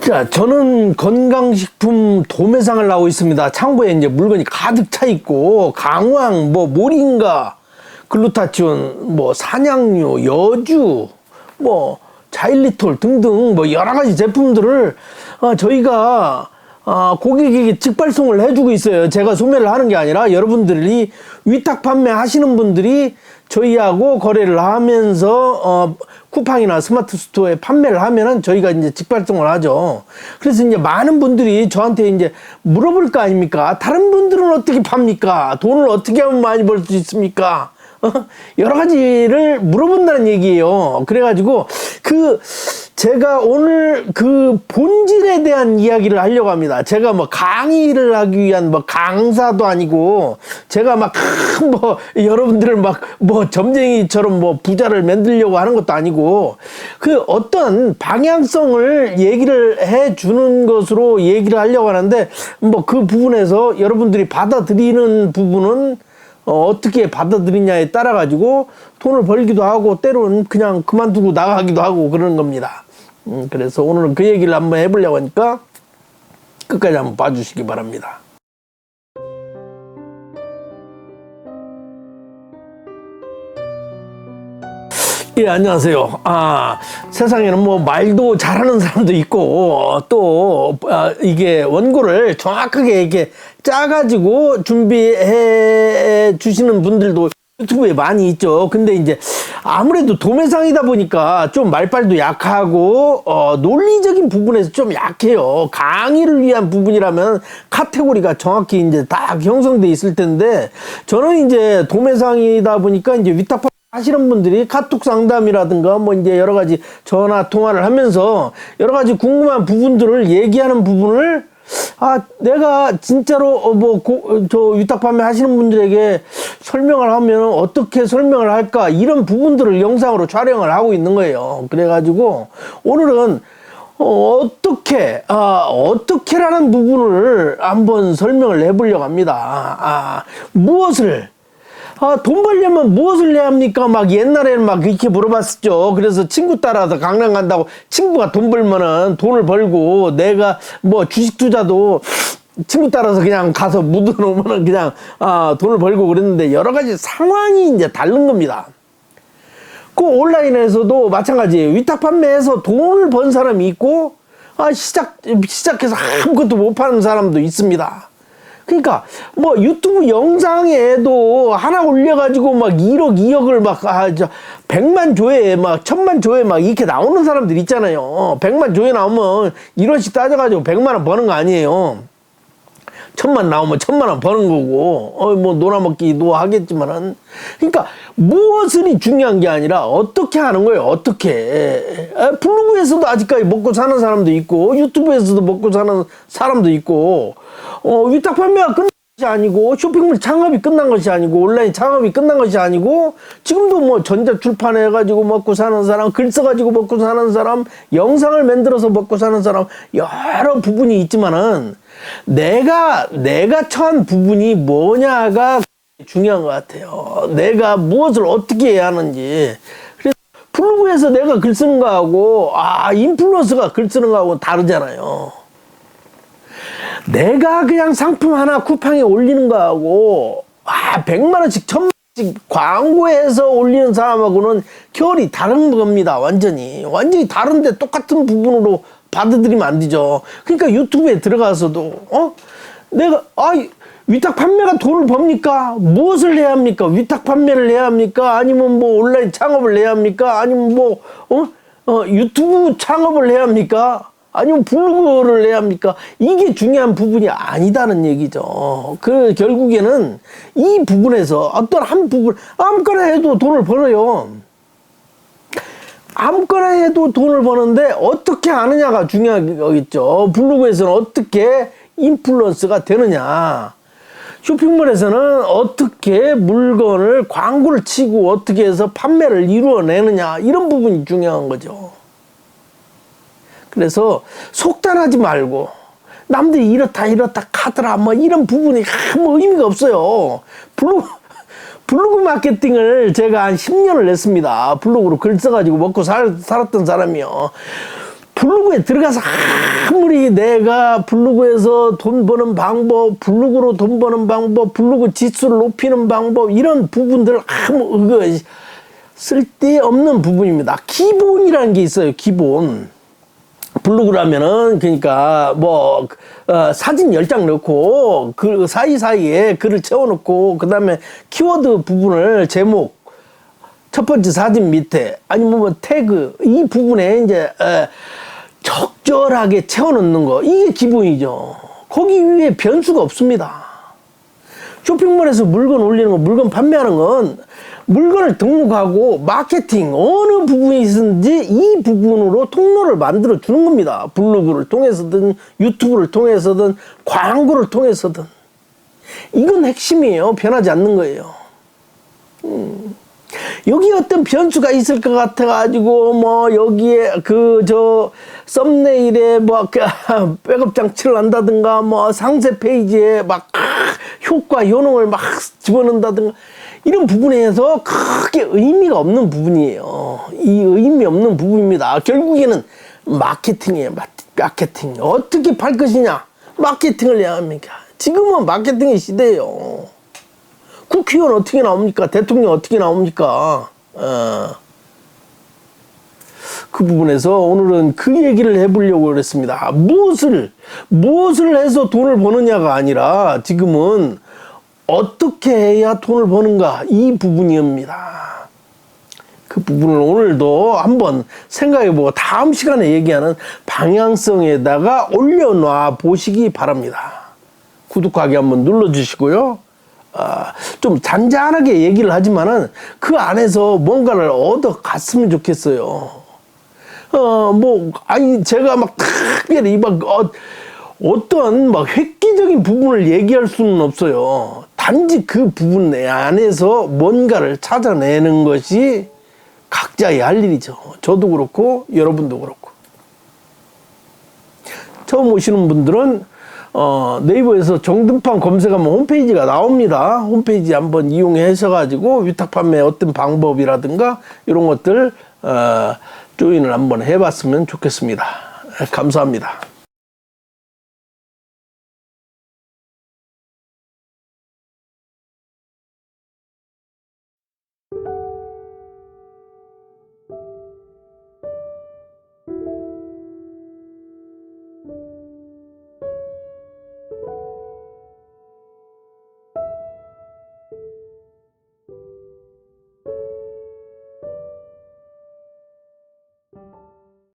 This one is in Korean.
자, 저는 건강식품 도매상을 하고 있습니다. 창고에 이제 물건이 가득 차 있고, 강황, 모링가, 글루타치온, 산양유, 여주, 자일리톨 등등 여러 가지 제품들을 저희가 고객에게 직발송을 해주고 있어요. 제가 소매를 하는 게 아니라 여러분들이 위탁 판매하시는 분들이 저희하고 거래를 하면서 쿠팡이나 스마트 스토어에 판매를 하면은 저희가 이제 직발송을 하죠. 그래서 이제 많은 분들이 저한테 이제 물어볼 거 아닙니까? 다른 분들은 어떻게 팝니까? 돈을 어떻게 하면 많이 벌 수 있습니까? 여러 가지를 물어본다는 얘기예요. 그래가지고 제가 오늘 본질에 대한 이야기를 하려고 합니다. 제가 강의를 하기 위한 강사도 아니고, 제가 여러분들을 점쟁이처럼 부자를 만들려고 하는 것도 아니고, 어떤 방향성을 얘기를 해 주는 것으로 얘기를 하려고 하는데, 그 부분에서 여러분들이 받아들이는 부분은 어떻게 받아들이냐에 따라 가지고 돈을 벌기도 하고 때로는 그냥 그만두고 나가기도 하고 그러는 겁니다. 그래서 오늘은 그 얘기를 한번 해보려고 하니까 끝까지 한번 봐주시기 바랍니다. 예, 안녕하세요. 세상에는 말도 잘하는 사람도 있고, 또, 이게 원고를 정확하게 이렇게 짜가지고 준비해 주시는 분들도 유튜브에 많이 있죠. 근데 이제 아무래도 도매상이다 보니까 좀 말빨도 약하고, 논리적인 부분에서 좀 약해요. 강의를 위한 부분이라면 카테고리가 정확히 이제 다 형성돼 있을 텐데, 저는 이제 도매상이다 보니까 이제 위탁 하시는 분들이 카톡 상담이라든가 이제 여러 가지 전화 통화를 하면서 여러 가지 궁금한 부분들을 얘기하는 부분을 내가 진짜로 저 위탁 판매 하시는 분들에게 설명을 하면 어떻게 설명을 할까, 이런 부분들을 영상으로 촬영을 하고 있는 거예요. 그래가지고 오늘은 어떻게라는 부분을 한번 설명을 해보려고 합니다. 돈 벌려면 무엇을 해야 합니까? 옛날에는 이렇게 물어봤었죠. 그래서 친구 따라서 강남 간다고, 친구가 돈 벌면은 돈을 벌고, 내가 주식 투자도 친구 따라서 그냥 가서 묻어놓으면은 그냥 돈을 벌고 그랬는데, 여러 가지 상황이 이제 다른 겁니다. 온라인에서도 마찬가지예요. 위탁 판매해서 돈을 번 사람이 있고, 시작해서 아무것도 못 파는 사람도 있습니다. 그러니까 유튜브 영상에도 하나 올려가지고 1억 2억을 100만 조회 1000만 조회 이렇게 나오는 사람들 있잖아요. 100만 조회 나오면 1원씩 따져가지고 100만 원 버는 거 아니에요. 1000만 나오면 1000만 원 버는 거고, 놀아먹기도 하겠지만은. 그러니까 무엇이 중요한 게 아니라 어떻게 하는 거예요. 어떻게. 블로그에서도 아직까지 먹고 사는 사람도 있고, 유튜브에서도 먹고 사는 사람도 있고, 위탁 판매가 끝난 것이 아니고, 쇼핑몰 창업이 끝난 것이 아니고, 온라인 창업이 끝난 것이 아니고, 지금도 전자출판 해가지고 먹고 사는 사람, 글 써가지고 먹고 사는 사람, 영상을 만들어서 먹고 사는 사람, 여러 부분이 있지만은, 내가 처한 부분이 뭐냐가 중요한 것 같아요. 내가 무엇을 어떻게 해야 하는지. 그래서 블로그에서 내가 글 쓰는 거하고, 인플루언서가 글 쓰는 거하고 다르잖아요. 내가 그냥 상품 하나 쿠팡에 올리는 거하고, 100만원씩, 1000만원씩 광고해서 올리는 사람하고는 결이 다른 겁니다. 완전히 다른데 똑같은 부분으로 받아들이면 안 되죠. 그러니까 유튜브에 들어가서도 내가 위탁 판매가 돈을 법니까? 무엇을 해야 합니까? 위탁 판매를 해야 합니까? 아니면 온라인 창업을 해야 합니까? 아니면 유튜브 창업을 해야 합니까? 아니면 블로그를 해야 합니까? 이게 중요한 부분이 아니다는 얘기죠. 결국에는 이 부분에서 어떤 한 부분, 아무거나 해도 돈을 벌어요. 아무거나 해도 돈을 버는데 어떻게 하느냐가 중요한 거겠죠. 블로그에서는 어떻게 인플루언서가 되느냐, 쇼핑몰에서는 어떻게 물건을 광고를 치고 어떻게 해서 판매를 이루어내느냐, 이런 부분이 중요한 거죠. 그래서 속단하지 말고, 남들이 이렇다 하더라 이런 부분이 의미가 없어요. 블로그 마케팅을 제가 한 10년을 했습니다. 블로그로 글 써가지고 먹고 살았던 사람이요. 블로그에 들어가서 아무리 내가 블로그에서 돈 버는 방법, 블로그로 돈 버는 방법, 블로그 지수를 높이는 방법, 이런 부분들 아무 쓸데없는 부분입니다. 기본이라는 게 있어요. 기본. 블로그라면은 그러니까 뭐 사진 10장 넣고 그 사이사이에 글을 채워놓고 그다음에 키워드 부분을 제목 첫 번째 사진 밑에 아니면 뭐 태그 이 부분에 이제 적절하게 채워넣는 거 이게 기본이죠. 거기 위에 변수가 없습니다. 쇼핑몰에서 물건 올리는 거, 물건 판매하는 건 물건을 등록하고 마케팅 어느 부분이 있는지 이 부분으로 통로를 만들어 주는 겁니다. 블로그를 통해서든 유튜브를 통해서든 광고를 통해서든 이건 핵심이에요. 변하지 않는 거예요. 여기 어떤 변수가 있을 것 같아 가지고 뭐 여기에 썸네일에 뭐 백업 장치를 한다든가 뭐 상세 페이지에 막 효과 효능을 막 집어넣는다든가 이런 부분에서 크게 의미가 없는 부분이에요. 이 의미 없는 부분입니다. 결국에는 마케팅이에요. 마케팅. 어떻게 팔 것이냐? 마케팅을 해야 합니까? 지금은 마케팅의 시대예요. 국회의원 어떻게 나옵니까? 대통령 어떻게 나옵니까? 그 부분에서 오늘은 그 얘기를 해보려고 그랬습니다. 무엇을 해서 돈을 버느냐가 아니라 지금은 어떻게 해야 돈을 버는가 이 부분입니다. 그 부분을 오늘도 한번 생각해보고 다음 시간에 얘기하는 방향성에다가 올려놔 보시기 바랍니다. 구독하기 한번 눌러주시고요. 좀 잔잔하게 얘기를 하지만은 그 안에서 뭔가를 얻어 갔으면 좋겠어요. 제가 막 특별히 어떤 획기적인 부분을 얘기할 수는 없어요. 단지 그 부분 내 안에서 뭔가를 찾아내는 것이 각자의 할 일이죠. 저도 그렇고 여러분도 그렇고. 처음 오시는 분들은 네이버에서 정등판 검색하면 홈페이지가 나옵니다. 홈페이지 한번 이용하셔가지고 위탁 판매 어떤 방법이라든가 이런 것들 조인을 한번 해봤으면 좋겠습니다. 감사합니다.